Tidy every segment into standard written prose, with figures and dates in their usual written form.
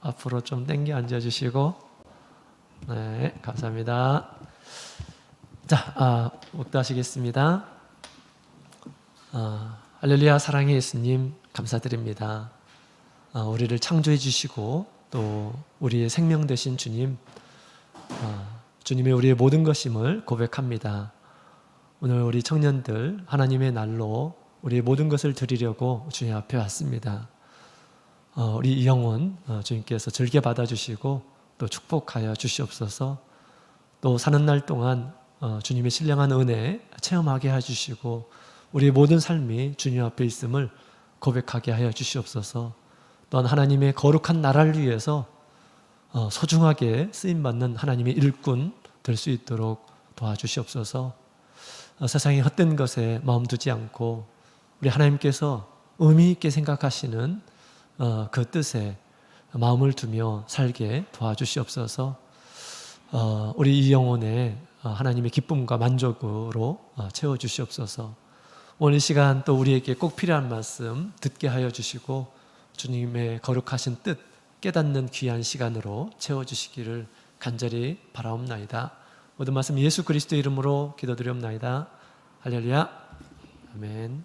앞으로 좀 당겨 앉아주시고. 네, 감사합니다. 자, 묵도하시겠습니다. 할렐루야. 사랑의 예수님 감사드립니다. 우리를 창조해 주시고 또 우리의 생명 되신 주님, 주님의 우리의 모든 것임을 고백합니다. 오늘 우리 청년들 하나님의 날로 우리의 모든 것을 드리려고 주님 앞에 왔습니다. 우리 이 영혼 주님께서 즐겨 받아주시고 또 축복하여 주시옵소서. 또 사는 날 동안 주님의 신령한 은혜 체험하게 해주시고 우리의 모든 삶이 주님 앞에 있음을 고백하게 하여 주시옵소서. 또한 하나님의 거룩한 나라를 위해서 소중하게 쓰임받는 하나님의 일꾼 될 수 있도록 도와주시옵소서. 세상의 헛된 것에 마음 두지 않고 우리 하나님께서 의미 있게 생각하시는 그 뜻에 마음을 두며 살게 도와주시옵소서. 우리 이 영혼에 하나님의 기쁨과 만족으로 채워주시옵소서. 오늘 이 시간 또 우리에게 꼭 필요한 말씀 듣게 하여 주시고 주님의 거룩하신 뜻 깨닫는 귀한 시간으로 채워주시기를 간절히 바라옵나이다. 모든 말씀 예수 그리스도의 이름으로 기도드리옵나이다. 할렐루야. 아멘.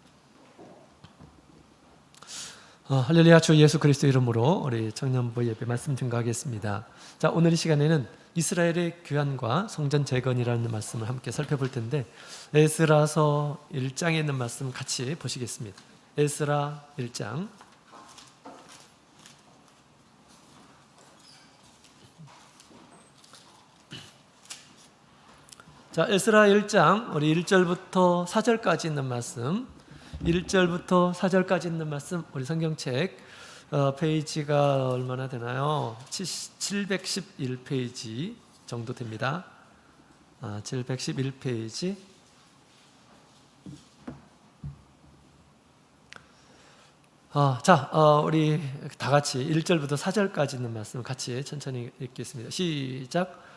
할렐루야. 주 예수 그리스도 이름으로 우리 청년부 예배 말씀 증거하겠습니다. 자, 오늘 이 시간에는 이스라엘의 귀환과 성전 재건이라는 말씀을 함께 살펴볼 텐데 에스라서 1장에 있는 말씀 같이 보시겠습니다. 에스라 1장. 자, 에스라 1장 우리 1절부터 4절까지 있는 말씀, 1절부터 4절까지 있는 말씀, 우리 성경책 페이지가 얼마나 되나요? 711페이지 정도 됩니다. 711페이지. 우리 다 같이 1절부터 4절까지 있는 말씀 같이 천천히 읽겠습니다. 시작.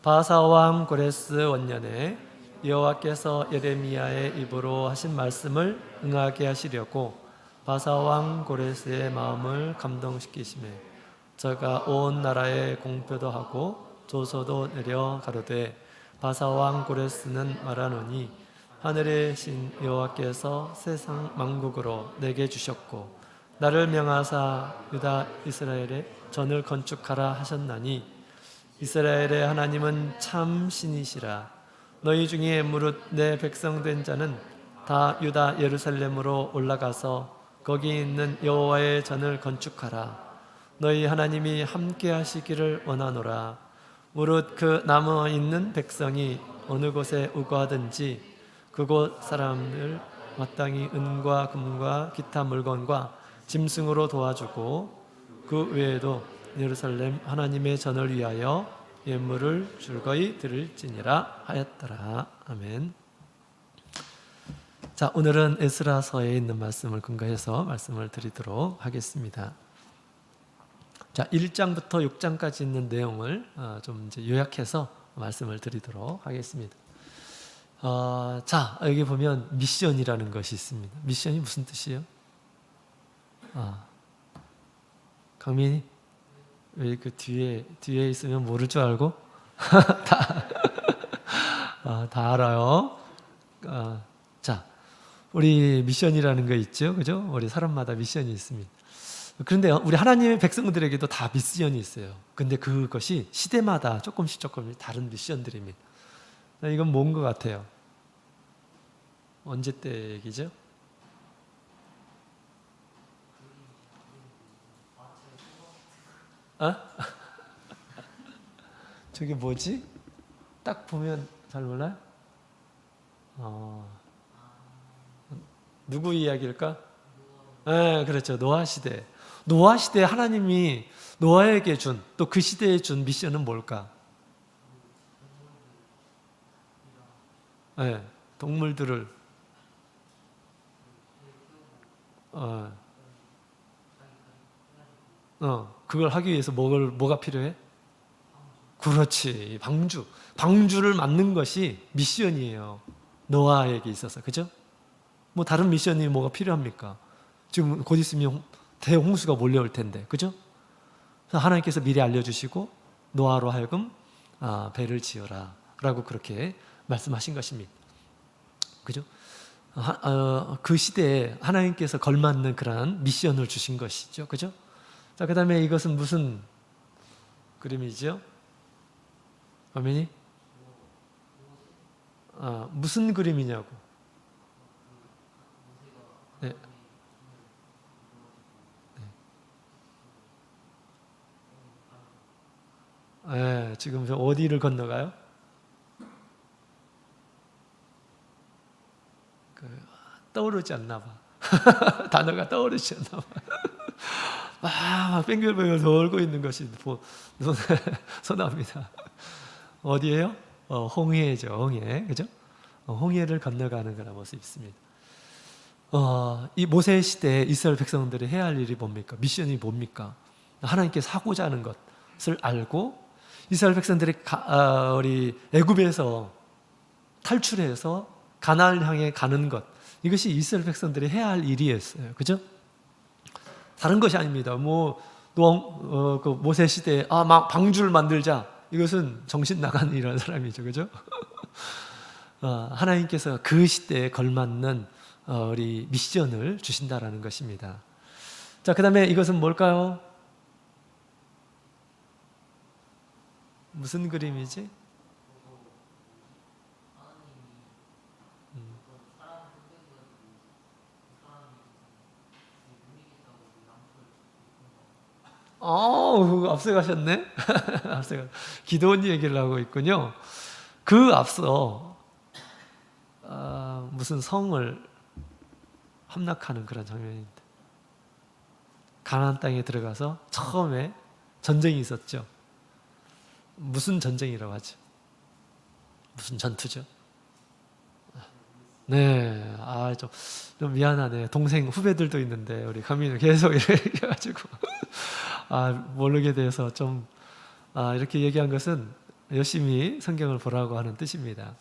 바사왕 고레스 원년에 여호와께서 예레미야의 입으로 하신 말씀을 응하게 하시려고 바사왕 고레스의 마음을 감동시키시매 저가 온 나라에 공표도 하고 조서도 내려 가로되 바사왕 고레스는 말하노니 하늘의 신 여호와께서 세상 만국으로 내게 주셨고 나를 명하사 유다 이스라엘에 전을 건축하라 하셨나니 이스라엘의 하나님은 참 신이시라. 너희 중에 무릇 내 백성 된 자는 다 유다 예루살렘으로 올라가서 거기 있는 여호와의 전을 건축하라. 너희 하나님이 함께 하시기를 원하노라. 무릇 그 남아 있는 백성이 어느 곳에 우거하든지 그곳 사람을 마땅히 은과 금과 기타 물건과 짐승으로 도와주고 그 외에도 예루살렘 하나님의 전을 위하여 예물을 즐거이 드릴지니라 하였더라. 아멘. 자, 오늘은 에스라서에 있는 말씀을 근거해서 말씀을 드리도록 하겠습니다. 자, 1장부터 6장까지 있는 내용을 좀 이제 요약해서 말씀을 드리도록 하겠습니다. 자, 여기 보면 미션이라는 것이 있습니다. 미션이 무슨 뜻이에요? 강민이? 왜 그 뒤에 있으면 모를 줄 알고? 다 알아요. 자, 우리 미션이라는 거 있죠, 그죠? 우리 사람마다 미션이 있습니다. 그런데 우리 하나님의 백성들에게도 다 미션이 있어요. 근데 그것이 시대마다 조금씩 다른 미션들입니다. 이건 뭔 것 같아요? 언제 때 얘기죠? 저게 뭐지? 딱 보면 잘 몰라요? 누구 이야기일까? 네, 그렇죠. 노아 시대. 노아 시대에 하나님이 노아에게 준, 또 그 시대에 준 미션은 뭘까? 네, 동물들을 그걸 하기 위해서 뭐가 필요해? 그렇지, 방주를 만든 것이 미션이에요. 노아에게 있어서, 그죠? 뭐 다른 미션이 뭐가 필요합니까? 지금 곧 있으면 대홍수가 몰려올 텐데, 그죠? 그래서 하나님께서 미리 알려주시고 노아로 하여금 배를 지어라 라고 그렇게 말씀하신 것입니다. 그죠? 그 시대에 하나님께서 걸맞는 그러한 미션을 주신 것이죠. 그죠? 자, 그 다음에 이것은 무슨 그림이죠? 아멘이? 무슨 그림이냐고. 네. 네, 지금 저 어디를 건너가요? 떠오르지 않나 봐. 단어가 떠오르지 않나 봐. 막 뱅글뱅글 돌고 있는 것이 손합니다. 어디예요? 홍해죠, 홍해. 그죠? 홍해를 건너가는 그런 모습이 있습니다. 이 모세 시대에 이스라엘 백성들이 해야 할 일이 뭡니까? 미션이 뭡니까? 하나님께서 하고자 하는 것을 알고 이스라엘 백성들이 우리 애굽에서 탈출해서 가나안을 향해 가는 것, 이것이 이스라엘 백성들이 해야 할 일이었어요. 그죠? 다른 것이 아닙니다. 그 모세 시대에 막 방주를 만들자, 이것은 정신 나간 이런 사람이죠. 그죠? 하나님께서 그 시대에 걸맞는 우리 미션을 주신다라는 것입니다. 자, 그 다음에 이것은 뭘까요? 무슨 그림이지? 앞서가셨네? 기도원 얘기를 하고 있군요. 그 앞서 무슨 성을 함락하는 그런 장면인데, 가나안 땅에 들어가서 처음에 전쟁이 있었죠. 무슨 전쟁이라고 하죠? 무슨 전투죠? 네, 좀 미안하네. 동생 후배들도 있는데 우리 가민을 계속 이렇게 해가지고 모르게 돼서 좀 이렇게 얘기한 것은 열심히 성경을 보라고 하는 뜻입니다.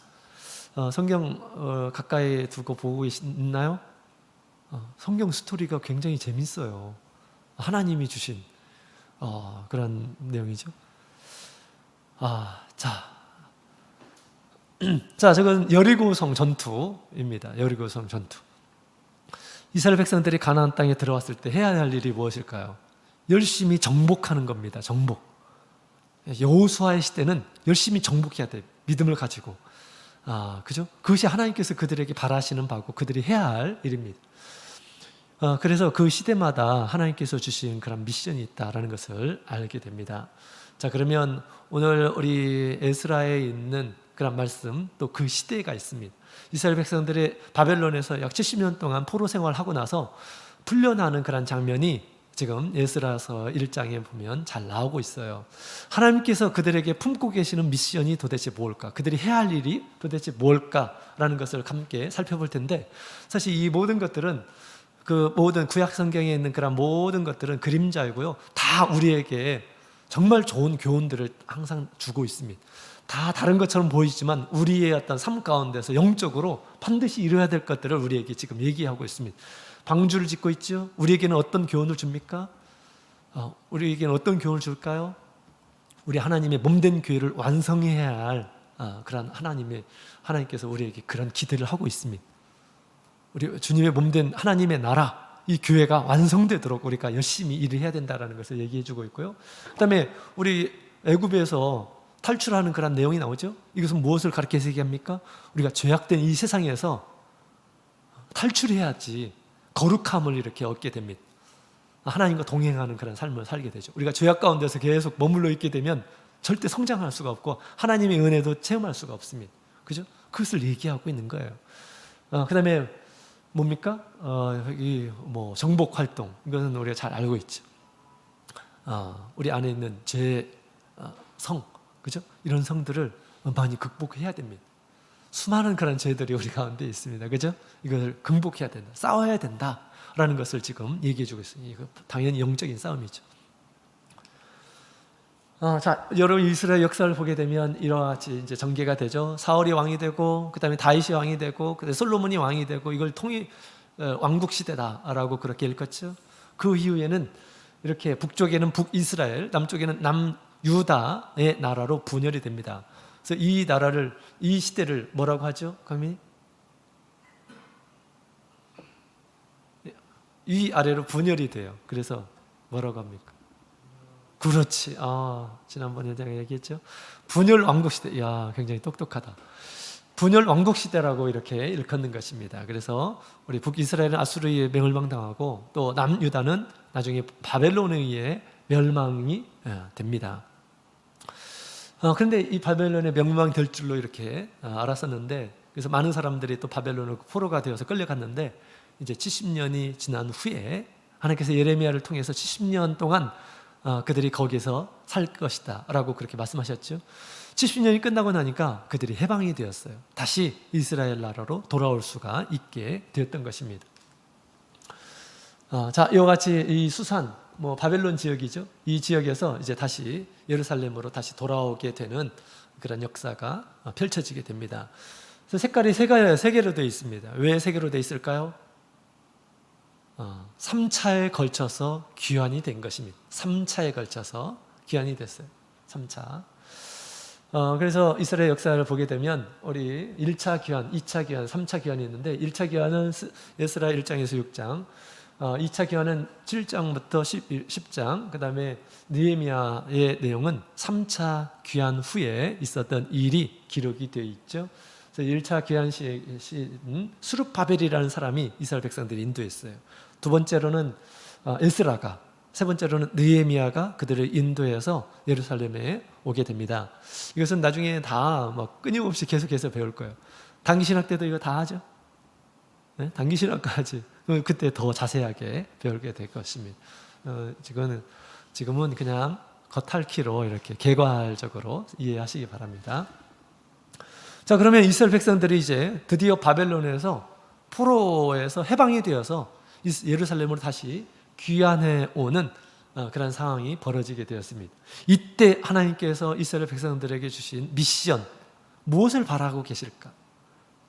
성경 가까이 두고 보고 있나요? 성경 스토리가 굉장히 재밌어요. 하나님이 주신 그런 내용이죠. 자, 저건 여리고성 전투입니다. 여리고성 전투. 이스라엘 백성들이 가나안 땅에 들어왔을 때 해야 할 일이 무엇일까요? 열심히 정복하는 겁니다. 정복. 여호수아의 시대는 열심히 정복해야 돼. 믿음을 가지고. 그죠? 그것이 하나님께서 그들에게 바라시는 바고 그들이 해야 할 일입니다. 그래서 그 시대마다 하나님께서 주신 그런 미션이 있다라는 것을 알게 됩니다. 자, 그러면 오늘 우리 에스라에 있는 그런 말씀, 또 그 시대가 있습니다. 이스라엘 백성들이 바벨론에서 약 70년 동안 포로 생활하고 나서 풀려나는 그런 장면이 지금 에스라서 1장에 보면 잘 나오고 있어요. 하나님께서 그들에게 품고 계시는 미션이 도대체 뭘까? 그들이 해야 할 일이 도대체 뭘까라는 것을 함께 살펴볼 텐데, 사실 이 모든 것들은 그 모든 구약 성경에 있는 그런 모든 것들은 그림자이고요. 다 우리에게 정말 좋은 교훈들을 항상 주고 있습니다. 다 다른 것처럼 보이지만 우리의 어떤 삶 가운데서 영적으로 반드시 이루어야 될 것들을 우리에게 지금 얘기하고 있습니다. 방주를 짓고 있죠. 우리에게는 어떤 교훈을 줍니까? 우리에게는 어떤 교훈을 줄까요? 우리 하나님의 몸된 교회를 완성해야 할 그런 하나님께서 우리에게 그런 기대를 하고 있습니다. 우리 주님의 몸된 하나님의 나라, 이 교회가 완성되도록 우리가 열심히 일을 해야 된다는 것을 얘기해주고 있고요. 그 다음에 우리 애굽에서 탈출하는 그런 내용이 나오죠. 이것은 무엇을 가르쳐서 얘기합니까? 우리가 죄악된 이 세상에서 탈출해야지 거룩함을 이렇게 얻게 됩니다. 하나님과 동행하는 그런 삶을 살게 되죠. 우리가 죄악 가운데서 계속 머물러 있게 되면 절대 성장할 수가 없고 하나님의 은혜도 체험할 수가 없습니다. 그죠? 그것을 얘기하고 있는 거예요. 그 다음에 뭡니까? 정복 활동, 이것은 우리가 잘 알고 있죠. 우리 안에 있는 성, 그죠? 이런 성들을 많이 극복해야 됩니다. 수많은 그런 죄들이 우리 가운데 있습니다. 그죠? 이걸 극복해야 된다. 싸워야 된다라는 것을 지금 얘기해주고 있습니다. 이거 당연히 영적인 싸움이죠. 자, 여러분 이스라엘 역사를 보게 되면 이와 같이 이제 전개가 되죠. 사울이 왕이 되고, 그 다음에 다윗이 왕이 되고, 그 다음에 솔로몬이 왕이 되고, 이걸 왕국 시대다라고 그렇게 읽었죠. 그 이후에는 이렇게 북쪽에는 북이스라엘, 남쪽에는 남유다의 나라로 분열이 됩니다. 그래서 이 나라를, 이 시대를 뭐라고 하죠? 감히 위 아래로 분열이 돼요. 그래서 뭐라고 합니까? 그렇지. 지난번에 제가 얘기했죠. 분열 왕국 시대. 이야, 굉장히 똑똑하다. 분열 왕국 시대라고 이렇게 일컫는 것입니다. 그래서 우리 북이스라엘은 아수르에 멸망당하고 또 남유다는 나중에 바벨론에 의해 멸망이 됩니다. 그런데 이 바벨론의 멸망될 줄로 이렇게 알았었는데, 그래서 많은 사람들이 또 바벨론으로 포로가 되어서 끌려갔는데, 이제 70년이 지난 후에 하나님께서 예레미야를 통해서 70년 동안 그들이 거기서 살 것이다 라고 그렇게 말씀하셨죠. 70년이 끝나고 나니까 그들이 해방이 되었어요. 다시 이스라엘 나라로 돌아올 수가 있게 되었던 것입니다. 자, 이와 같이 이 수산, 바벨론 지역이죠. 이 지역에서 이제 다시 예루살렘으로 다시 돌아오게 되는 그런 역사가 펼쳐지게 됩니다. 그래서 색깔이 세 개로 되어 있습니다. 왜 세 개로 되어 있을까요? 3차에 걸쳐서 귀환이 된 것입니다. 3차에 걸쳐서 귀환이 됐어요. 3차. 그래서 이스라엘 역사를 보게 되면 우리 1차 귀환, 2차 귀환, 3차 귀환이 있는데, 1차 귀환은 에스라 1장에서 6장, 2차 귀환은 7장부터 10장, 그 다음에 느헤미야의 내용은 3차 귀환 후에 있었던 일이 기록이 되어 있죠. 그래서 1차 귀환 시는 수룹바벨이라는 사람이 이스라엘 백성들을 인도했어요. 두 번째로는 에스라가, 세 번째로는 느헤미야가 그들을 인도해서 예루살렘에 오게 됩니다. 이것은 나중에 다 끊임없이 계속해서 배울 거예요. 단기신학 때도 이거 다 하죠. 네? 단기신학까지 그때 더 자세하게 배우게 될 것입니다. 지금은 그냥 겉핥기로 이렇게 개괄적으로 이해하시기 바랍니다. 자, 그러면 이스라엘 백성들이 이제 드디어 바벨론에서 포로에서 해방이 되어서 예루살렘으로 다시 귀환해 오는 그런 상황이 벌어지게 되었습니다. 이때 하나님께서 이스라엘 백성들에게 주신 미션, 무엇을 바라고 계실까?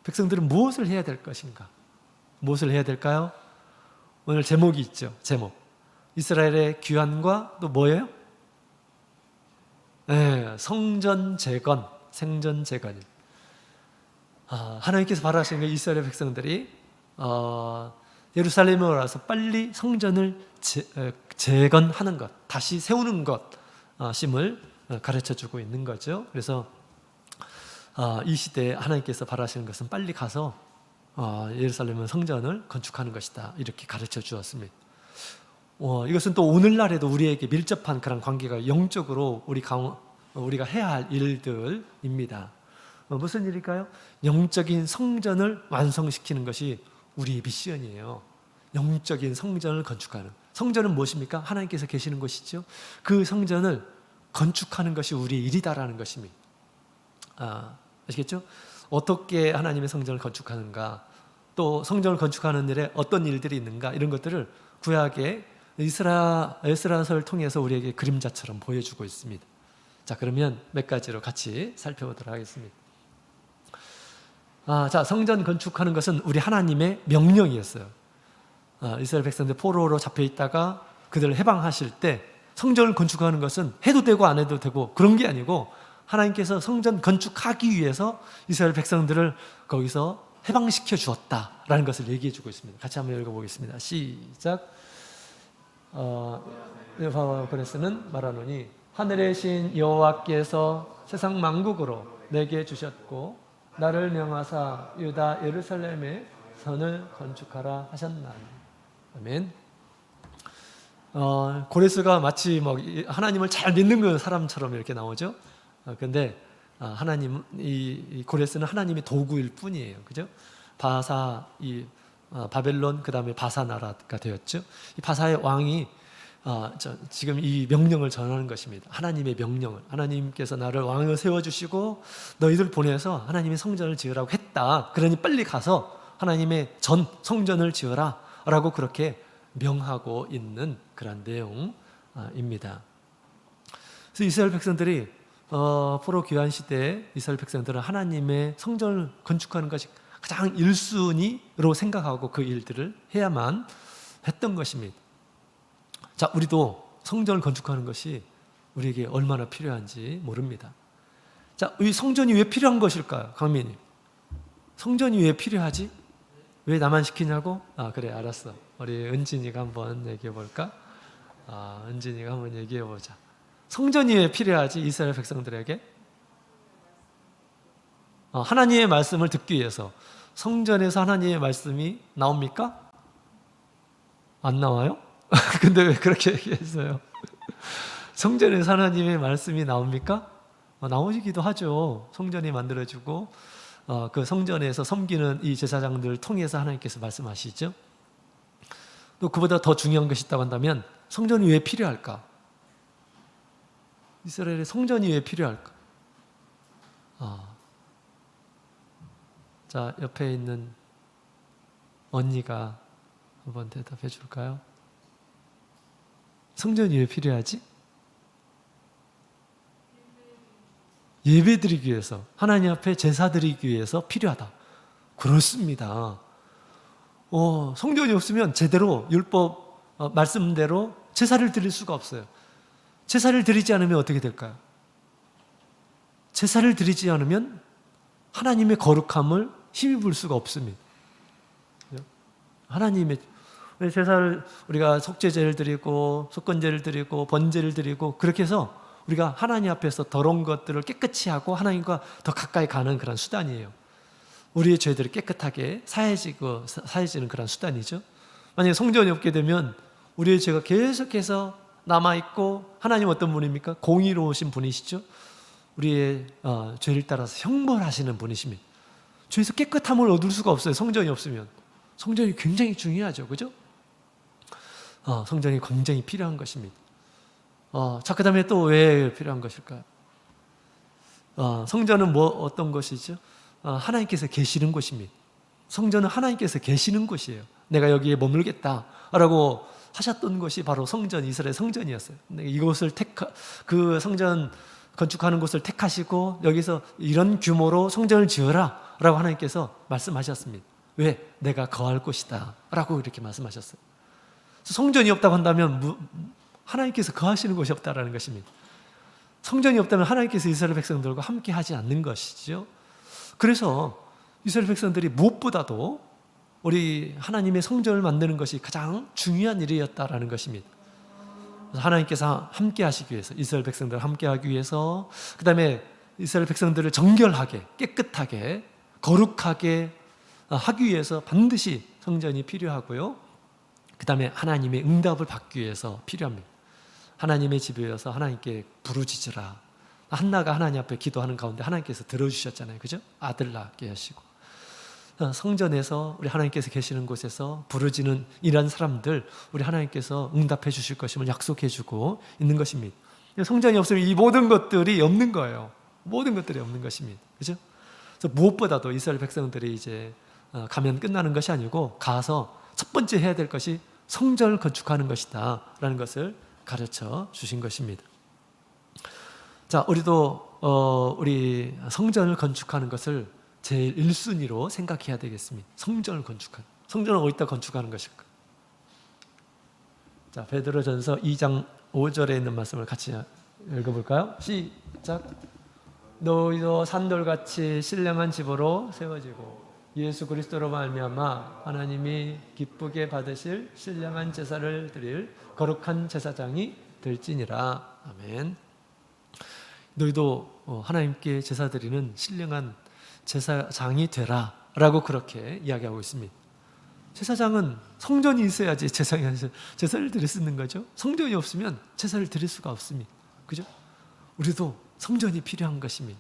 백성들은 무엇을 해야 될 것인가? 무엇을 해야 될까요? 오늘 제목이 있죠. 제목. 이스라엘의 귀환과 또 뭐예요? 네, 성전 재건, 생전 재건입니다. 하나님께서 바라시는 게 이스라엘 백성들이 예루살렘에 와서 빨리 성전을 재건하는 것, 다시 세우는 것임을 가르쳐주고 있는 거죠. 그래서 이 시대에 하나님께서 바라시는 것은 빨리 가서 예루살렘은 성전을 건축하는 것이다, 이렇게 가르쳐 주었습니다. 이것은 또 오늘날에도 우리에게 밀접한 그런 관계가 영적으로 우리가 해야 할 일들입니다. 무슨 일일까요? 영적인 성전을 완성시키는 것이 우리의 미션이에요. 영적인 성전을 건축하는. 성전은 무엇입니까? 하나님께서 계시는 곳이죠. 그 성전을 건축하는 것이 우리의 일이다라는 것입니다. 아시겠죠? 어떻게 하나님의 성전을 건축하는가, 또 성전을 건축하는 일에 어떤 일들이 있는가, 이런 것들을 구약의 에스라서를 통해서 우리에게 그림자처럼 보여주고 있습니다. 자, 그러면 몇 가지로 같이 살펴보도록 하겠습니다. 자, 성전 건축하는 것은 우리 하나님의 명령이었어요. 이스라엘 백성들 포로로 잡혀 있다가 그들을 해방하실 때 성전을 건축하는 것은 해도 되고 안 해도 되고 그런 게 아니고, 하나님께서 성전 건축하기 위해서 이스라엘 백성들을 거기서 해방시켜 주었다라는 것을 얘기해 주고 있습니다. 같이 한번 읽어보겠습니다. 시작. 여호와께서는 말하노니 하늘의 신 여호와께서 세상 만국으로 내게 주셨고 나를 명하사 유다 예루살렘에 선을 건축하라 하셨나니. 아멘. 고레스가 마치 하나님을 잘 믿는 그 사람처럼 이렇게 나오죠. 근데 하나님, 이 고레스는 하나님의 도구일 뿐이에요. 그죠? 바벨론, 그 다음에 바사 나라가 되었죠. 이 바사의 왕이 지금 이 명령을 전하는 것입니다. 하나님의 명령을. 하나님께서 나를 왕을 세워주시고 너희들 보내서 하나님의 성전을 지으라고 했다. 그러니 빨리 가서 하나님의 성전을 지어라 라고 그렇게 명하고 있는 그런 내용입니다. 그래서 이스라엘 백성들이 포로 귀환 시대에 이스라엘 백성들은 하나님의 성전을 건축하는 것이 가장 1순위로 생각하고 그 일들을 해야만 했던 것입니다. 자, 우리도 성전을 건축하는 것이 우리에게 얼마나 필요한지 모릅니다. 자, 이 성전이 왜 필요한 것일까요? 강민님, 성전이 왜 필요하지? 왜 나만 시키냐고? 그래, 알았어. 우리 은진이가 한번 얘기해 볼까? 은진이가 한번 얘기해 보자. 성전이 왜 필요하지? 이스라엘 백성들에게? 하나님의 말씀을 듣기 위해서. 성전에서 하나님의 말씀이 나옵니까? 안 나와요? 근데 왜 그렇게 얘기했어요? 성전에서 하나님의 말씀이 나옵니까? 나오기도 하죠. 성전이 만들어지고 그 성전에서 섬기는 이 제사장들을 통해서 하나님께서 말씀하시죠. 또 그보다 더 중요한 것이 있다고 한다면 성전이 왜 필요할까? 이스라엘의 성전이 왜 필요할까? 자, 옆에 있는 언니가 한번 대답해 줄까요? 성전이 왜 필요하지? 예배 드리기 위해서, 하나님 앞에 제사 드리기 위해서 필요하다. 그렇습니다. 성전이 없으면 제대로 율법 말씀대로 제사를 드릴 수가 없어요. 제사를 드리지 않으면 어떻게 될까요? 제사를 드리지 않으면 하나님의 거룩함을 힘입을 수가 없습니다. 하나님의 제사를 우리가 속죄제를 드리고 속건제를 드리고 번제를 드리고 그렇게 해서 우리가 하나님 앞에서 더러운 것들을 깨끗이 하고 하나님과 더 가까이 가는 그런 수단이에요. 우리의 죄들을 깨끗하게 사해지는 그런 수단이죠. 만약에 성전이 없게 되면 우리의 죄가 계속해서 남아있고, 하나님 어떤 분입니까? 공의로우신 분이시죠. 우리의 죄를 따라서 형벌하시는 분이십니다. 죄에서 깨끗함을 얻을 수가 없어요. 성전이 없으면. 성전이 굉장히 중요하죠. 그죠? 성전이 굉장히 필요한 것입니다. 자, 그 다음에 또 왜 필요한 것일까요? 성전은 어떤 것이죠? 하나님께서 계시는 곳입니다. 성전은 하나님께서 계시는 곳이에요. 내가 여기에 머물겠다라고 하셨던 것이 바로 성전, 이스라엘 성전이었어요. 이곳을 그 성전 건축하는 곳을 택하시고 여기서 이런 규모로 성전을 지어라 라고 하나님께서 말씀하셨습니다. 왜? 내가 거할 곳이다 라고 이렇게 말씀하셨어요. 성전이 없다고 한다면 하나님께서 거하시는 곳이 없다라는 것입니다. 성전이 없다면 하나님께서 이스라엘 백성들과 함께 하지 않는 것이죠. 그래서 이스라엘 백성들이 무엇보다도 우리 하나님의 성전을 만드는 것이 가장 중요한 일이었다라는 것입니다. 하나님께서 함께 하시기 위해서, 이스라엘 백성들을 함께 하기 위해서, 그 다음에 이스라엘 백성들을 정결하게, 깨끗하게, 거룩하게 하기 위해서 반드시 성전이 필요하고요. 그 다음에 하나님의 응답을 받기 위해서 필요합니다. 하나님의 집에 와서 하나님께 부르짖으라. 한나가 하나님 앞에 기도하는 가운데 하나님께서 들어주셨잖아요. 그죠? 아들 낳게 하시고. 성전에서 우리 하나님께서 계시는 곳에서 부르짖는 이런 사람들 우리 하나님께서 응답해 주실 것임을 약속해 주고 있는 것입니다. 성전이 없으면 이 모든 것들이 없는 거예요. 모든 것들이 없는 것입니다. 그죠? 그래서 무엇보다도 이스라엘 백성들이 이제 가면 끝나는 것이 아니고 가서 첫 번째 해야 될 것이 성전을 건축하는 것이다 라는 것을 가르쳐 주신 것입니다. 자, 우리도 우리 성전을 건축하는 것을 제일 1순위로 생각해야 되겠습니다. 성전을 건축하는. 성전을 어디다 건축하는 것일까? 자, 베드로전서 2장 5절에 있는 말씀을 같이 읽어볼까요? 시작. 너희도 산돌같이 신령한 집으로 세워지고 예수 그리스도로 말미암아 하나님이 기쁘게 받으실 신령한 제사를 드릴 거룩한 제사장이 될지니라. 아멘. 너희도 하나님께 제사 드리는 신령한 제사장이 되라 라고 그렇게 이야기하고 있습니다. 제사장은 성전이 있어야지 제사를 드릴 수 있는 거죠. 성전이 없으면 제사를 드릴 수가 없습니다. 그죠? 우리도 성전이 필요한 것입니다.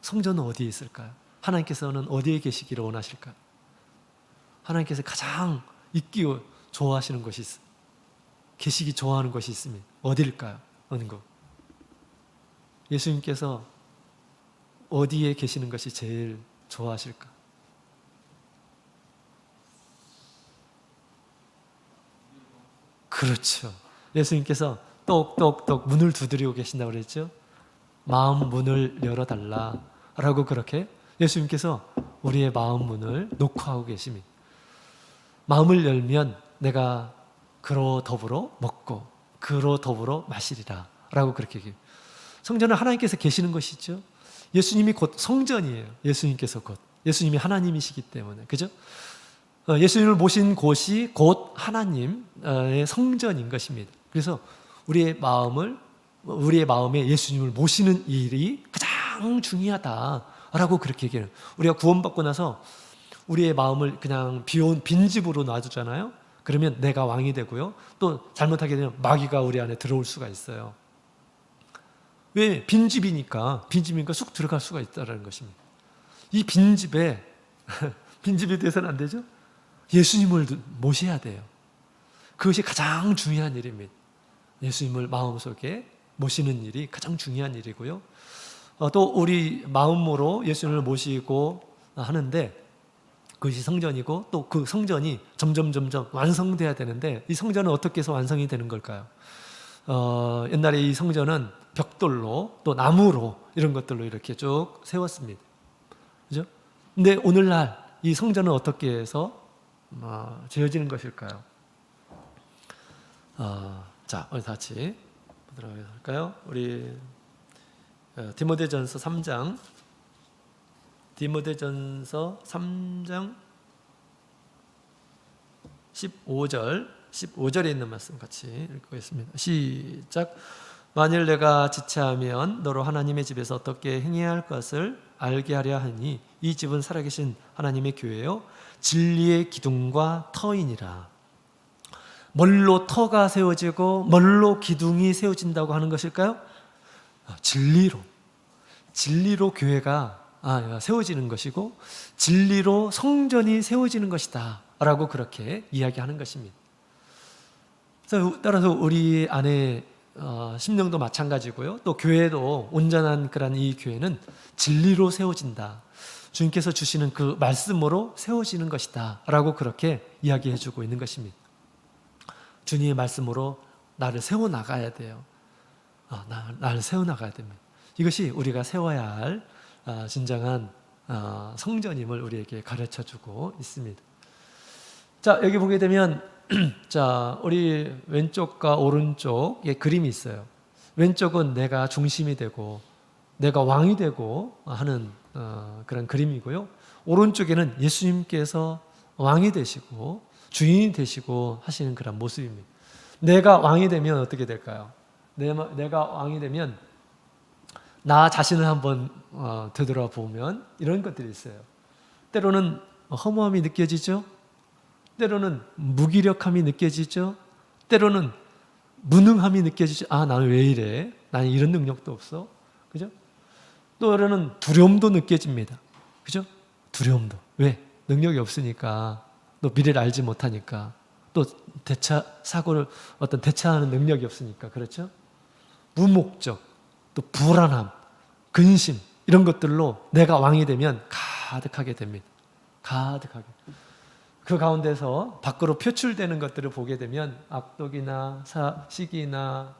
성전은 어디에 있을까요? 하나님께서는 어디에 계시기를 원하실까요? 하나님께서 가장 있기 좋아하시는 것이 있어요. 계시기 좋아하는 것이 있습니다. 어디일까요? 어느 것? 예수님께서 어디에 계시는 것이 제일 좋아하실까? 그렇죠. 예수님께서 똑똑똑 문을 두드리고 계신다고 그랬죠. 마음 문을 열어달라 라고 그렇게 예수님께서 우리의 마음 문을 녹화하고 계십니다. 마음을 열면 내가 그로 더불어 먹고 그로 더불어 마시리라 라고 그렇게 얘기해요. 성전은 하나님께서 계시는 것이죠. 예수님이 곧 성전이에요. 예수님이 하나님이시기 때문에, 그죠? 예수님을 모신 곳이 곧 하나님의 성전인 것입니다. 그래서 우리의 마음에 예수님을 모시는 일이 가장 중요하다라고 그렇게 얘기해요. 우리가 구원받고 나서 우리의 마음을 그냥 빈집으로 놔두잖아요. 그러면 내가 왕이 되고요. 또 잘못하게 되면 마귀가 우리 안에 들어올 수가 있어요. 왜? 빈집이니까 쑥 들어갈 수가 있다는 것입니다. 이 빈집에 빈집이 돼서는 안 되죠. 예수님을 모셔야 돼요. 그것이 가장 중요한 일입니다. 예수님을 마음속에 모시는 일이 가장 중요한 일이고요. 또 우리 마음으로 예수님을 모시고 하는데 그것이 성전이고 또 그 성전이 점점 완성돼야 되는데 이 성전은 어떻게 해서 완성이 되는 걸까요? 옛날에 이 성전은 벽돌로 또 나무로 이런 것들로 이렇게 쭉 세웠습니다. 그죠? 근데 오늘날 이 성전은 어떻게 해서 지어지는 것일까요? 자, 우리 같이 보도록 할까요? 우리 디모데전서 3장 15절에 있는 말씀 같이 읽겠습니다. 시작. 만일 내가 지체하면 너로 하나님의 집에서 어떻게 행해야 할 것을 알게 하려 하니 이 집은 살아계신 하나님의 교회요 진리의 기둥과 터이니라. 뭘로 터가 세워지고 뭘로 기둥이 세워진다고 하는 것일까요? 진리로 교회가 세워지는 것이고 진리로 성전이 세워지는 것이다 라고 그렇게 이야기하는 것입니다. 따라서 우리 안에 심령도 마찬가지고요. 또 교회도 온전한 그런 이 교회는 진리로 세워진다. 주님께서 주시는 그 말씀으로 세워지는 것이다 라고 그렇게 이야기해 주고 있는 것입니다. 주님의 말씀으로 나를 세워나가야 돼요. 나를 세워나가야 됩니다. 이것이 우리가 세워야 할 진정한 성전임을 우리에게 가르쳐주고 있습니다. 자, 여기 보게 되면 자, 우리 왼쪽과 오른쪽에 그림이 있어요. 왼쪽은 내가 중심이 되고 내가 왕이 되고 하는 그런 그림이고요. 오른쪽에는 예수님께서 왕이 되시고 주인이 되시고 하시는 그런 모습입니다. 내가 왕이 되면 어떻게 될까요? 내가 왕이 되면 나 자신을 한번 되돌아보면 이런 것들이 있어요. 때로는 허무함이 느껴지죠. 때로는 무기력함이 느껴지죠. 때로는 무능함이 느껴지죠. 나는 왜 이래? 나는 이런 능력도 없어. 그죠? 또 때로는 두려움도 느껴집니다. 그죠? 두려움도. 왜? 능력이 없으니까. 또 미래를 알지 못하니까. 또 대처하는 능력이 없으니까. 그렇죠? 무목적, 또 불안함, 근심 이런 것들로 내가 왕이 되면 가득하게 됩니다. 가득하게. 그 가운데서 밖으로 표출되는 것들을 보게 되면 악독이나 시기나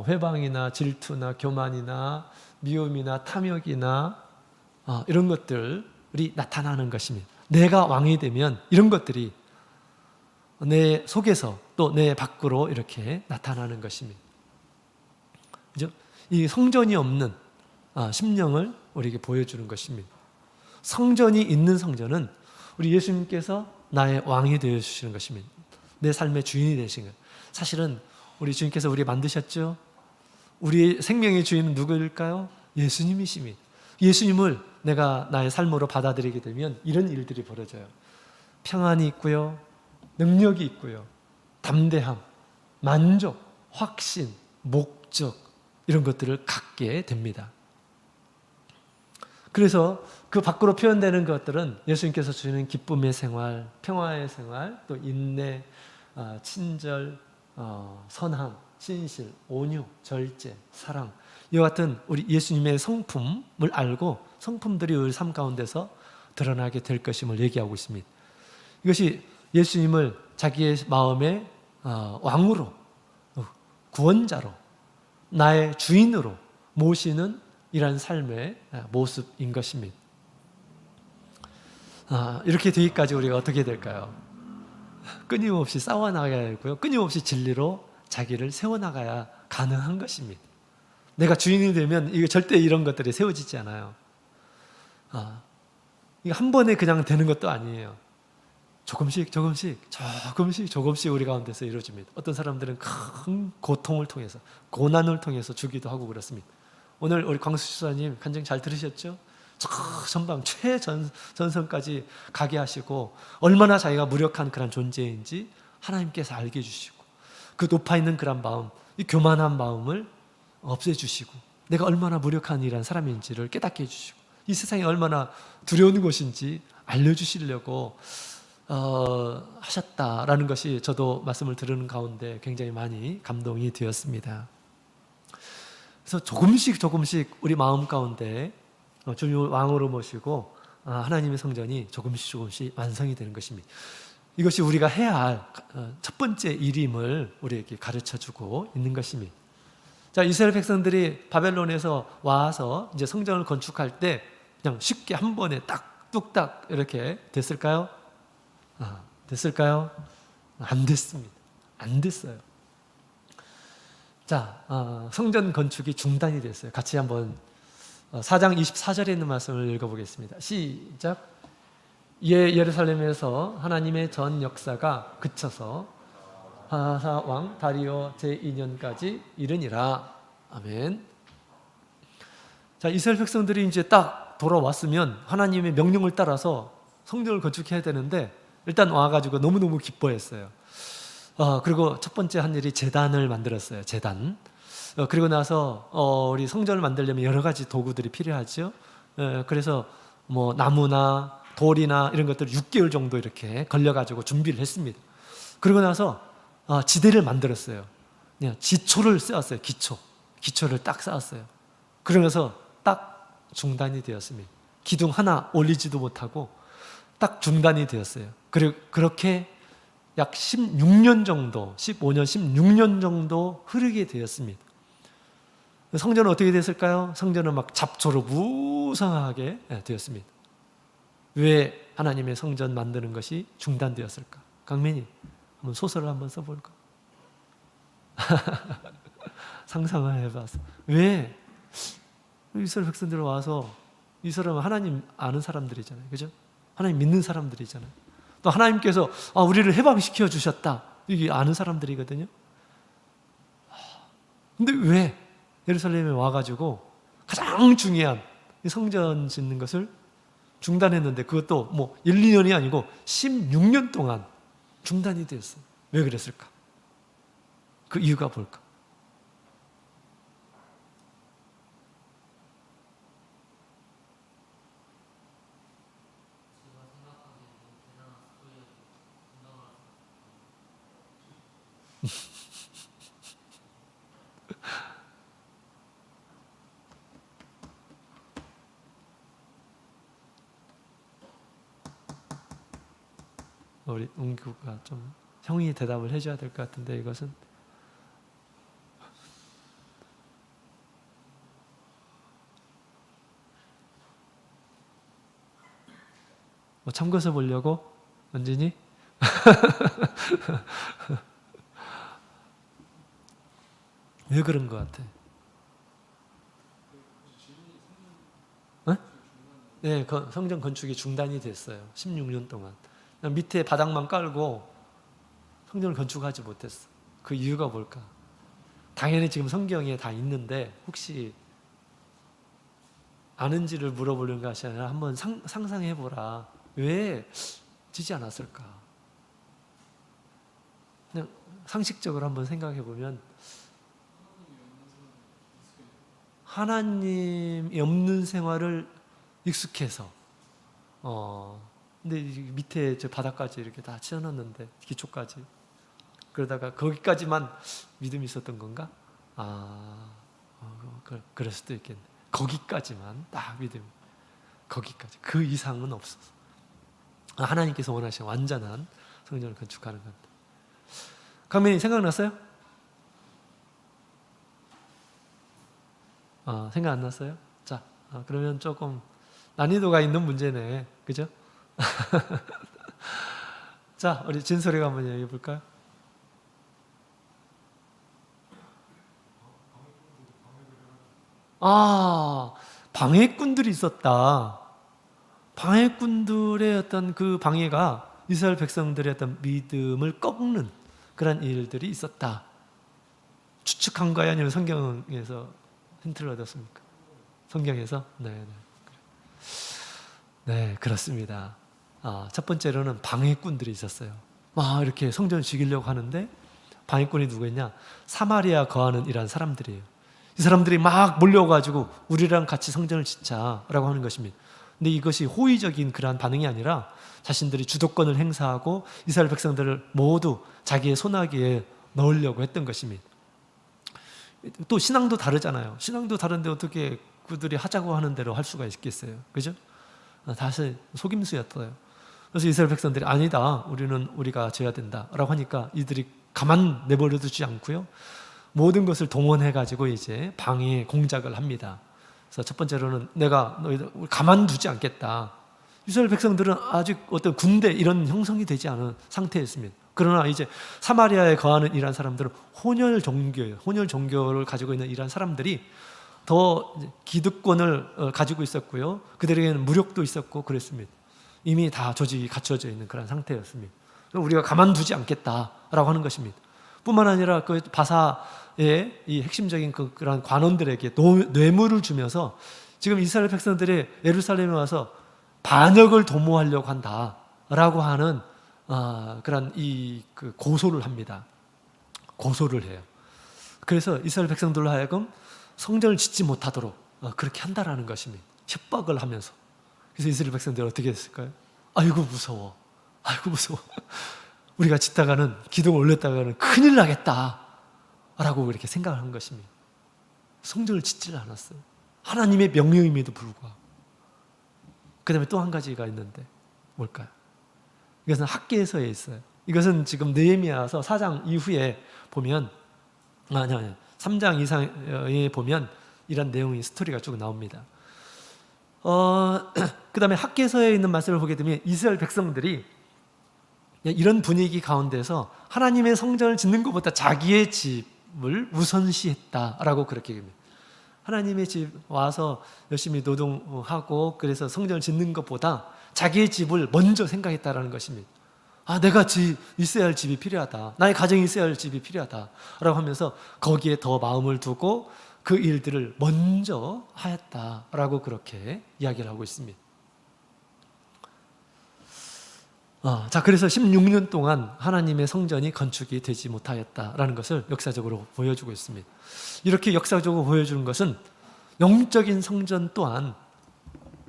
회방이나 질투나 교만이나 미움이나 탐욕이나 이런 것들이 나타나는 것입니다. 내가 왕이 되면 이런 것들이 내 속에서 또 내 밖으로 이렇게 나타나는 것입니다. 그죠? 이 성전이 없는 심령을 우리에게 보여주는 것입니다. 성전이 있는 성전은 우리 예수님께서 나의 왕이 되어주시는 것입니다. 내 삶의 주인이 되신 것. 사실은 우리 주님께서 우리 만드셨죠. 우리의 생명의 주인은 누구일까요? 예수님이십니다. 예수님을 내가 나의 삶으로 받아들이게 되면 이런 일들이 벌어져요. 평안이 있고요. 능력이 있고요. 담대함, 만족, 확신, 목적 이런 것들을 갖게 됩니다. 그래서 그 밖으로 표현되는 것들은 예수님께서 주시는 기쁨의 생활, 평화의 생활, 또 인내, 친절, 선함, 신실, 온유, 절제, 사랑 이와 같은 우리 예수님의 성품을 알고 성품들이 우리 삶 가운데서 드러나게 될 것임을 얘기하고 있습니다. 이것이 예수님을 자기의 마음의 왕으로, 구원자로, 나의 주인으로 모시는 이러한 삶의 모습인 것입니다. 이렇게 되기까지 우리가 어떻게 될까요? 끊임없이 싸워나가야 되고요. 끊임없이 진리로 자기를 세워나가야 가능한 것입니다. 내가 주인이 되면 이거 절대 이런 것들이 세워지지 않아요. 이거 한 번에 그냥 되는 것도 아니에요. 조금씩 우리 가운데서 이루어집니다. 어떤 사람들은 큰 고통을 통해서, 고난을 통해서 주기도 하고 그렇습니다. 오늘 우리 광수 지사님 간증 잘 들으셨죠? 전방 최전선까지 가게 하시고 얼마나 자기가 무력한 그런 존재인지 하나님께서 알게 해주시고, 그 높아 있는 그런 마음, 이 교만한 마음을 없애주시고, 내가 얼마나 무력한 이란 사람인지를 깨닫게 해주시고, 이 세상이 얼마나 두려운 곳인지 알려주시려고 하셨다라는 것이 저도 말씀을 들으는 가운데 굉장히 많이 감동이 되었습니다. 그래서 조금씩 우리 마음 가운데 주님을 왕으로 모시고 하나님의 성전이 조금씩 완성이 되는 것입니다. 이것이 우리가 해야 할 첫 번째 일임을 우리에게 가르쳐주고 있는 것입니다. 자, 이스라엘 백성들이 바벨론에서 와서 이제 성전을 건축할 때 그냥 쉽게 한 번에 딱 뚝딱 이렇게 됐을까요? 됐을까요? 안 됐습니다. 안 됐어요. 자, 성전 건축이 중단이 됐어요. 같이 한번 4장 24절에 있는 말씀을 읽어보겠습니다. 시작. 이에 예루살렘에서 하나님의 전 역사가 그쳐서 하사 왕 다리오 제2년까지 이르니라. 아멘. 자, 이스라엘 백성들이 이제 딱 돌아왔으면 하나님의 명령을 따라서 성전을 건축해야 되는데 일단 와가지고 너무너무 기뻐했어요. 그리고 첫 번째 한 일이 제단을 만들었어요. 제단. 그리고 나서 우리 성전을 만들려면 여러 가지 도구들이 필요하죠. 그래서 뭐 나무나 돌이나 이런 것들을 6개월 정도 이렇게 걸려가지고 준비를 했습니다. 그리고 나서 지대를 만들었어요. 그냥 기초를 쌓았어요. 기초를 딱 쌓았어요. 그러면서 딱 중단이 되었습니다. 기둥 하나 올리지도 못하고 딱 중단이 되었어요. 그리고 그렇게 약 16년 정도, 15년, 16년 정도 흐르게 되었습니다. 성전은 어떻게 됐을까요? 성전은 막 잡초로 무성하게 되었습니다. 왜 하나님의 성전 만드는 것이 중단되었을까? 강민이 한번 소설을 한번 써볼까? 상상을 해봐서 왜 이스라엘 백성들 와서, 이 사람은 하나님 아는 사람들이잖아요, 그죠? 하나님 믿는 사람들이잖아요. 또 하나님께서 우리를 해방시켜 주셨다, 이게 아는 사람들이거든요. 근데 왜 예루살렘에 와가지고 가장 중요한 성전 짓는 것을 중단했는데, 그것도 뭐 1, 2년이 아니고 16년 동안 중단이 되었어요. 왜 그랬을까? 그 이유가 뭘까? 우리 은규가 좀 형이 대답을 해줘야 될 것 같은데, 이것은 뭐 참고서 보려고? 은진이? 왜 그런 것 같아? 네, 성전 건축이 중단이 됐어요. 16년 동안 그냥 밑에 바닥만 깔고 성전을 건축하지 못했어. 그 이유가 뭘까? 당연히 지금 성경에 다 있는데 혹시 아는지를 물어보는 것이 아니라 한번 상상해보라. 왜 지지 않았을까? 그냥 상식적으로 한번 생각해보면, 하나님이 없는 생활을 익숙해서 근데 밑에 저 바닥까지 이렇게 다 치워놨는데, 기초까지, 그러다가 거기까지만 믿음이 있었던 건가? 그럴 수도 있겠네. 거기까지만 딱 믿음, 거기까지, 그 이상은 없었어. 하나님께서 원하시는 완전한 성전을 건축하는 겁니다. 강민이 생각났어요? 생각 안 났어요? 자, 그러면 조금 난이도가 있는 문제네, 그죠? 자, 우리 진솔이가 한번 얘기해 볼까요? 아, 방해꾼들이 있었다. 방해꾼들의 어떤 그 방해가 이스라엘 백성들의 어떤 믿음을 꺾는 그런 일들이 있었다. 추측한가요? 아니면 성경에서 힌트를 얻었습니까? 성경에서? 네, 그렇습니다. 첫 번째로는 방해꾼들이 있었어요. 막 이렇게 성전을 지키려고 하는데 방해꾼이 누구였냐? 사마리아 거하는 이란 사람들이에요. 이 사람들이 막 몰려가지고 우리랑 같이 성전을 짓자라고 하는 것입니다. 근데 이것이 호의적인 그러한 반응이 아니라 자신들이 주도권을 행사하고 이스라엘 백성들을 모두 자기의 손아귀에 넣으려고 했던 것입니다. 또 신앙도 다르잖아요. 신앙도 다른데 어떻게 그들이 하자고 하는 대로 할 수가 있겠어요? 그죠? 다시 속임수였어요. 그래서 이스라엘 백성들이 아니다, 우리가 져야 된다라고 하니까 이들이 가만 내버려두지 않고요, 모든 것을 동원해가지고 이제 방해 공작을 합니다. 그래서 첫 번째로는 내가 너희들 가만두지 않겠다. 이스라엘 백성들은 아직 어떤 군대 이런 형성이 되지 않은 상태였습니다. 그러나 이제 사마리아에 거하는 이란 사람들은 혼혈 종교예요. 혼혈 종교를 가지고 있는 이란 사람들이 더 기득권을 가지고 있었고요, 그들에게는 무력도 있었고 그랬습니다. 이미 다 조직이 갖춰져 있는 그런 상태였습니다. 우리가 가만두지 않겠다라고 하는 것입니다. 뿐만 아니라 그 바사의 이 핵심적인 그런 관원들에게 뇌물을 주면서 지금 이스라엘 백성들이 예루살렘에 와서 반역을 도모하려고 한다라고 하는 그런 그 고소를 합니다. 고소를 해요. 그래서 이스라엘 백성들로 하여금 성전을 짓지 못하도록 그렇게 한다라는 것입니다. 협박을 하면서. 그래서 이스라엘 백성들이 어떻게 했을까요? 아이고 무서워. 아이고 무서워. 우리가 짓다가는, 기둥을 올렸다가는 큰일 나겠다 라고 이렇게 생각을 한 것입니다. 성전을 짓지를 않았어요. 하나님의 명령임에도 불구하고. 그 다음에 또 한 가지가 있는데 뭘까요? 이것은 학개서에 있어요. 이것은 지금 느헤미야서 4장 이후에 보면, 3장 이상에 보면 이런 내용의 스토리가 쭉 나옵니다. 그 다음에 학개서에 있는 말씀을 보게 되면 이스라엘 백성들이 이런 분위기 가운데서 하나님의 성전을 짓는 것보다 자기의 집을 우선시했다라고 그렇게 얘기합니다. 하나님의 집 와서 열심히 노동하고 그래서 성전을 짓는 것보다 자기의 집을 먼저 생각했다라는 것입니다. 내가 있어야 할 집이 필요하다. 나의 가정이 있어야 할 집이 필요하다라고 하면서 거기에 더 마음을 두고 그 일들을 먼저 하였다라고 그렇게 이야기를 하고 있습니다. 그래서 16년 동안 하나님의 성전이 건축이 되지 못하였다라는 것을 역사적으로 보여주고 있습니다. 이렇게 역사적으로 보여주는 것은 영적인 성전 또한,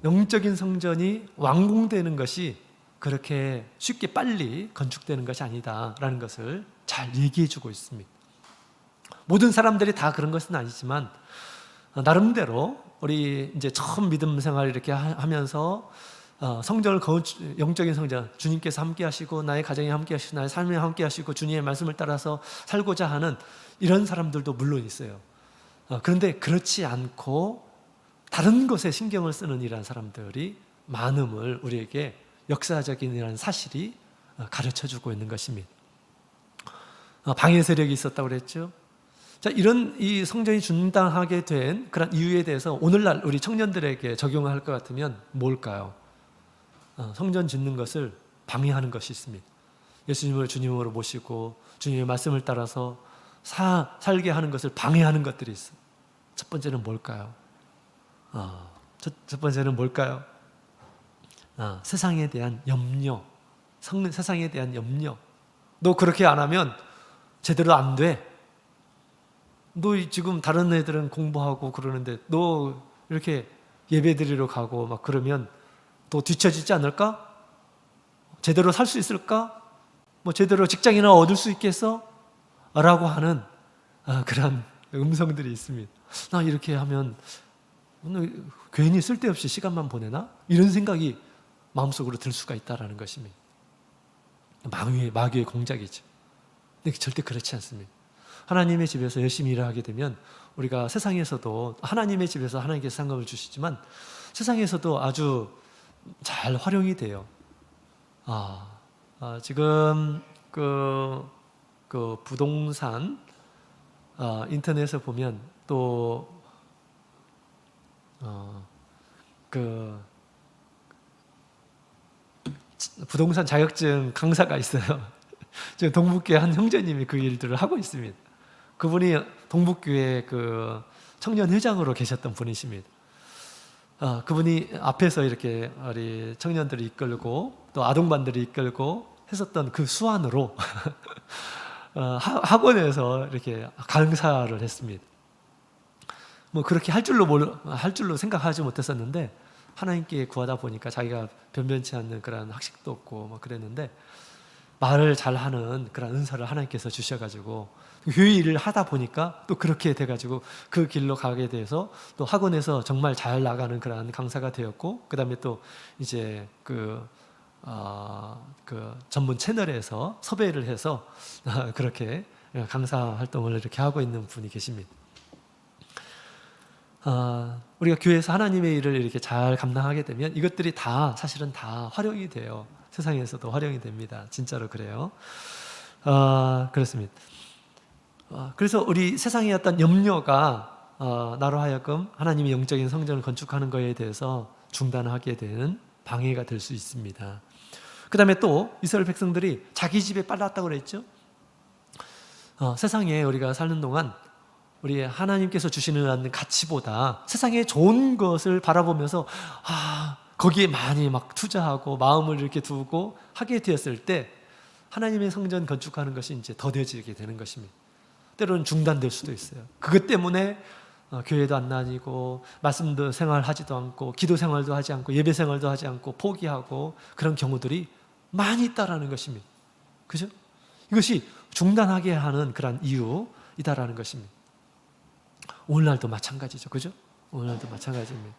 영적인 성전이 완공되는 것이 그렇게 쉽게 빨리 건축되는 것이 아니다라는 것을 잘 얘기해주고 있습니다. 모든 사람들이 다 그런 것은 아니지만 나름대로 우리 이제 처음 믿음 생활 이렇게 하면서 성전을 영적인 성전, 주님께서 함께 하시고 나의 가정에 함께 하시고 나의 삶에 함께 하시고 주님의 말씀을 따라서 살고자 하는 이런 사람들도 물론 있어요. 그런데 그렇지 않고 다른 것에 신경을 쓰는 이런 사람들이 많음을 우리에게 역사적인 이런 사실이 가르쳐주고 있는 것입니다. 방해 세력이 있었다고 그랬죠. 이런 이 성전이 중단하게 된 그런 이유에 대해서 오늘날 우리 청년들에게 적용할 것 같으면 뭘까요? 성전 짓는 것을 방해하는 것이 있습니다. 예수님을 주님으로 모시고 주님의 말씀을 따라서 살게 하는 것을 방해하는 것들이 있어요. 첫 번째는 뭘까요? 첫 번째는 뭘까요? 세상에 대한 염려, 세상에 대한 염려. 너 그렇게 안 하면 제대로 안 돼. 너 지금 다른 애들은 공부하고 그러는데 너 이렇게 예배 드리러 가고 막 그러면 또 뒤처지지 않을까? 제대로 살 수 있을까? 제대로 직장이나 얻을 수 있겠어? 라고 하는 그런 음성들이 있습니다. 나 이렇게 하면 괜히 쓸데없이 시간만 보내나? 이런 생각이 마음속으로 들 수가 있다는 것입니다. 마귀의 공작이죠. 근데 절대 그렇지 않습니다. 하나님의 집에서 열심히 일을 하게 되면 우리가 세상에서도 하나님의 집에서 하나님께서 상급을 주시지만 세상에서도 아주 잘 활용이 돼요. 지금 그 부동산 인터넷에 보면 또 그 부동산 자격증 강사가 있어요. 지금 동북교회 한 형제님이 그 일들을 하고 있습니다. 그분이 동북교회 그 청년 회장으로 계셨던 분이십니다. 그분이 앞에서 이렇게 우리 청년들을 이끌고 또 아동반들을 이끌고 했었던 그 수완으로 학원에서 이렇게 강사를 했습니다. 뭐 그렇게 할 줄로 생각하지 못했었는데 하나님께 구하다 보니까 자기가 변변치 않는 그런 학식도 없고 뭐 그랬는데 말을 잘하는 그런 은사를 하나님께서 주셔가지고 교회 일을 하다 보니까 또 그렇게 돼가지고 그 길로 가게 돼서 또 학원에서 정말 잘 나가는 그런 강사가 되었고, 그 다음에 또 이제 그 전문 채널에서 섭외를 해서 그렇게 강사 활동을 이렇게 하고 있는 분이 계십니다. 우리가 교회에서 하나님의 일을 이렇게 잘 감당하게 되면 이것들이 다 사실은 다 활용이 돼요. 세상에서도 활용이 됩니다. 진짜로 그래요. 그렇습니다. 그래서 우리 세상의 어떤 염려가 나로 하여금 하나님의 영적인 성전을 건축하는 것에 대해서 중단하게 되는 방해가 될 수 있습니다. 그 다음에 또 이스라엘 백성들이 자기 집에 빨랐다고 그랬죠. 세상에 우리가 사는 동안 우리 하나님께서 주시는 가치보다 세상의 좋은 것을 바라보면서 거기에 많이 막 투자하고 마음을 이렇게 두고 하게 되었을 때 하나님의 성전 건축하는 것이 이제 더뎌지게 되는 것입니다. 때로는 중단될 수도 있어요. 그것 때문에 교회도 안 다니고 말씀도 생활하지도 않고 기도 생활도 하지 않고 예배 생활도 하지 않고 포기하고 그런 경우들이 많이 있다라는 것입니다. 그죠? 이것이 중단하게 하는 그런 이유이다라는 것입니다. 오늘날도 마찬가지죠. 그죠? 오늘날도 마찬가지입니다.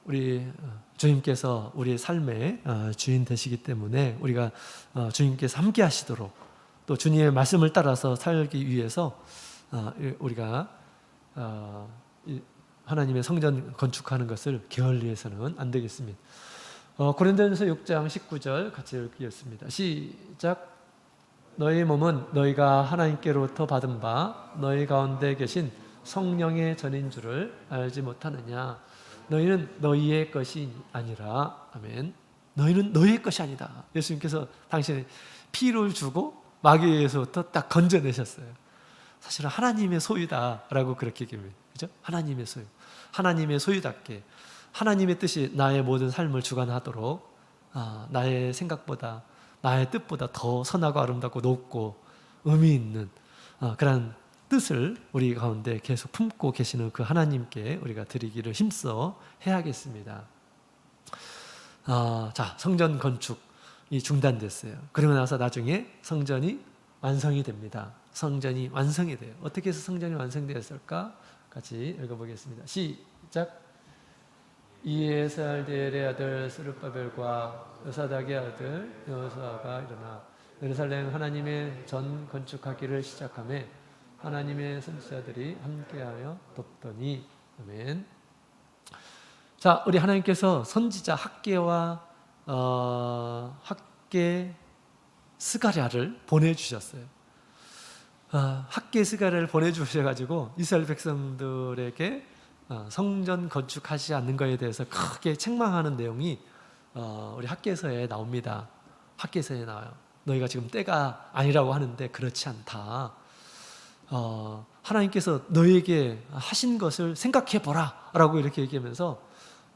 우리 주님께서 우리의 삶의 주인 되시기 때문에 우리가 주님께서 함께 하시도록 또 주님의 말씀을 따라서 살기 위해서 우리가 하나님의 성전 건축하는 것을 게을리해서는 안 되겠습니다. 고린도전서 6장 19절 같이 읽겠습니다. 시작. 너희 몸은 너희가 하나님께로부터 받은 바 너희 가운데 계신 성령의 전인 줄을 알지 못하느냐. 너희는 너희의 것이 아니라. 아멘. 너희는 너희의 것이 아니다. 예수님께서 당신의 피를 주고 마귀에서부터 딱 건져내셨어요. 사실은 하나님의 소유다라고 그렇게 얘기합니다. 그죠? 하나님의 소유. 하나님의 소유답게 하나님의 뜻이 나의 모든 삶을 주관하도록 나의 생각보다 나의 뜻보다 더 선하고 아름답고 높고 의미 있는 그런 뜻을 우리 가운데 계속 품고 계시는 그 하나님께 우리가 드리기를 힘써 해야겠습니다. 자, 성전 건축이 중단됐어요. 그러고 나서 나중에 성전이 완성이 됩니다. 성전이 완성이 돼요. 어떻게 해서 성전이 완성되었을까? 같이 읽어보겠습니다. 시작. 이에살디엘의 아들 스룹바벨과 요사닥의 아들 여호수아가 일어나 예루살렘 하나님의 전 건축하기를 시작하며 하나님의 선지자들이 함께하여 돕더니. 아멘. 자, 우리 하나님께서 선지자 학개와 학개 스가랴를 보내주셨어요. 학개 스가랴를 보내주셔가지고 이스라엘 백성들에게 성전 건축하지 않는 것에 대해서 크게 책망하는 내용이 우리 학개서에 나옵니다. 학개서에 나와요. 너희가 지금 때가 아니라고 하는데 그렇지 않다. 하나님께서 너희에게 하신 것을 생각해보라 라고 이렇게 얘기하면서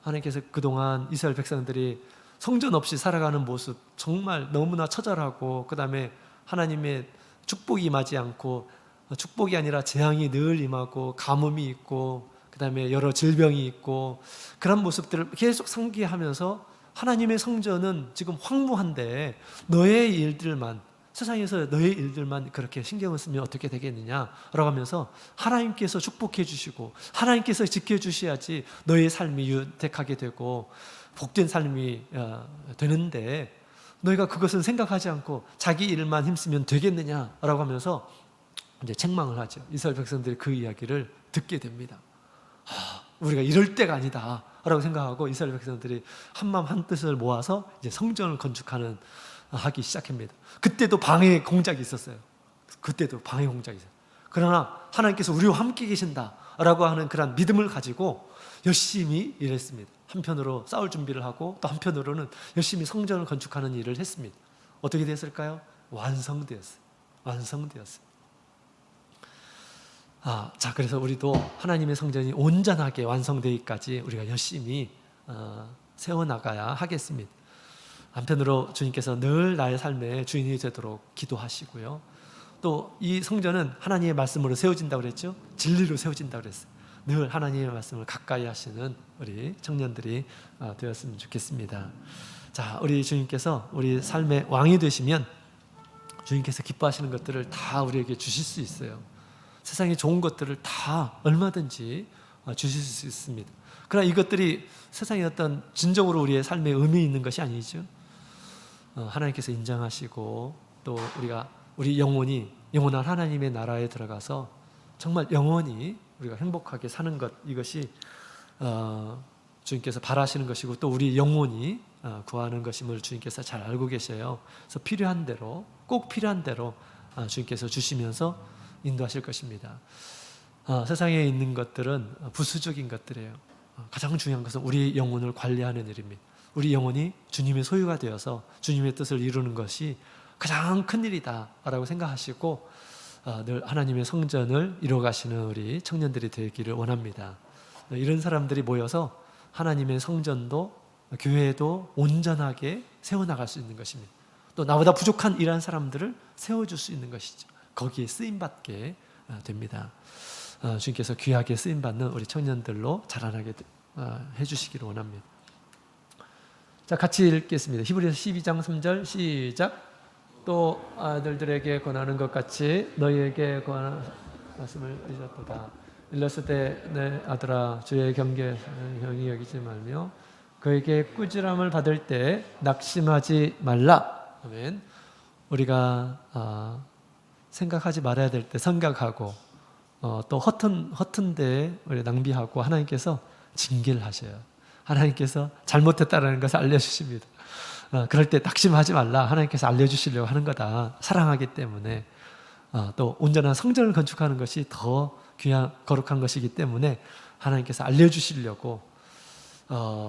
하나님께서 그동안 이스라엘 백성들이 성전 없이 살아가는 모습 정말 너무나 처절하고, 그 다음에 하나님의 축복이 임하지 않고 축복이 아니라 재앙이 늘 임하고 가뭄이 있고 그 다음에 여러 질병이 있고 그런 모습들을 계속 상기하면서 하나님의 성전은 지금 황무한데 너의 일들만, 세상에서 너의 일들만 그렇게 신경을 쓰면 어떻게 되겠느냐라고 하면서 하나님께서 축복해 주시고 하나님께서 지켜주셔야지 너의 삶이 유택하게 되고 복된 삶이 되는데 너희가 그것은 생각하지 않고 자기 일만 힘쓰면 되겠느냐라고 하면서 이제 책망을 하죠. 이스라엘 백성들이 그 이야기를 듣게 됩니다. 우리가 이럴 때가 아니다 라고 생각하고 이스라엘 백성들이 한마음 한뜻을 모아서 이제 성전을 건축하는 하기 시작합니다. 그때도 방해 공작이 있었어요. 그때도 방해 공작이 있어요. 그러나 하나님께서 우리와 함께 계신다 라고 하는 그런 믿음을 가지고 열심히 일했습니다. 한편으로 싸울 준비를 하고 또 한편으로는 열심히 성전을 건축하는 일을 했습니다. 어떻게 됐을까요? 완성되었어요. 자, 그래서 우리도 하나님의 성전이 온전하게 완성되기까지 우리가 열심히 세워나가야 하겠습니다. 한편으로 주님께서 늘 나의 삶의 주인이 되도록 기도하시고요. 또 이 성전은 하나님의 말씀으로 세워진다고 그랬죠. 진리로 세워진다고 그랬어요. 늘 하나님의 말씀을 가까이 하시는 우리 청년들이 되었으면 좋겠습니다. 자, 우리 주님께서 우리 삶의 왕이 되시면 주님께서 기뻐하시는 것들을 다 우리에게 주실 수 있어요. 세상에 좋은 것들을 다 얼마든지 주실 수 있습니다. 그러나 이것들이 세상의 어떤 진정으로 우리의 삶에 의미 있는 것이 아니죠. 하나님께서 인정하시고 또 우리 영원한 하나님의 나라에 들어가서 정말 영원히 우리가 행복하게 사는 것, 이것이 주님께서 바라시는 것이고 또 우리 영혼이 구하는 것임을 주님께서 잘 알고 계셔요. 그래서 필요한 대로, 꼭 필요한 대로 주님께서 주시면서 인도하실 것입니다. 세상에 있는 것들은 부수적인 것들이에요. 가장 중요한 것은 우리 영혼을 관리하는 일입니다. 우리 영혼이 주님의 소유가 되어서 주님의 뜻을 이루는 것이 가장 큰 일이다라고 생각하시고 늘 하나님의 성전을 이루어가시는 우리 청년들이 되기를 원합니다. 이런 사람들이 모여서 하나님의 성전도 교회도 온전하게 세워나갈 수 있는 것입니다. 또 나보다 부족한 이러한 사람들을 세워줄 수 있는 것이죠. 거기에 쓰임받게 됩니다. 주님께서 귀하게 쓰임받는 우리 청년들로 자라나게 해주시기를 원합니다. 자, 같이 읽겠습니다. 히브리서 12장 3절 시작. 또 아들들에게 권하는 것 같이 너희에게 권하는 말씀을 잊었도다. 일렀을 때 내 아들아 주의 경계를 형이 여기지 말며 그에게 꾸지람을 받을 때 낙심하지 말라. 아멘. 우리가 생각하지 말아야 될 때 생각하고 또 허튼 데 우리 낭비하고 하나님께서 징계를 하셔요. 하나님께서 잘못했다라는 것을 알려주십니다. 그럴 때 낙심하지 말라. 하나님께서 알려주시려고 하는 거다. 사랑하기 때문에 또 온전한 성전을 건축하는 것이 더 귀한 거룩한 것이기 때문에 하나님께서 알려주시려고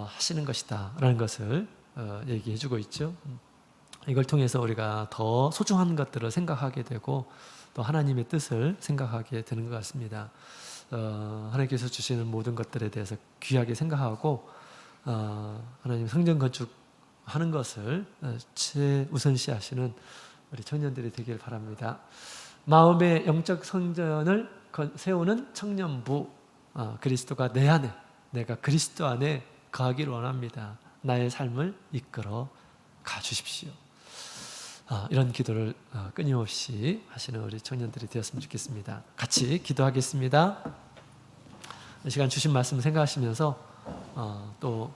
하시는 것이다 라는 것을 얘기해 주고 있죠. 이걸 통해서 우리가 더 소중한 것들을 생각하게 되고 또 하나님의 뜻을 생각하게 되는 것 같습니다. 하나님께서 주시는 모든 것들에 대해서 귀하게 생각하고 하나님 성전 건축하는 것을 최우선시하시는 우리 청년들이 되길 바랍니다. 마음의 영적 성전을 세우는 청년부, 그리스도가 내 안에, 내가 그리스도 안에 거하기를 원합니다. 나의 삶을 이끌어 가주십시오. 이런 기도를 끊임없이 하시는 우리 청년들이 되었으면 좋겠습니다. 같이 기도하겠습니다. 이 시간 주신 말씀 생각하시면서 또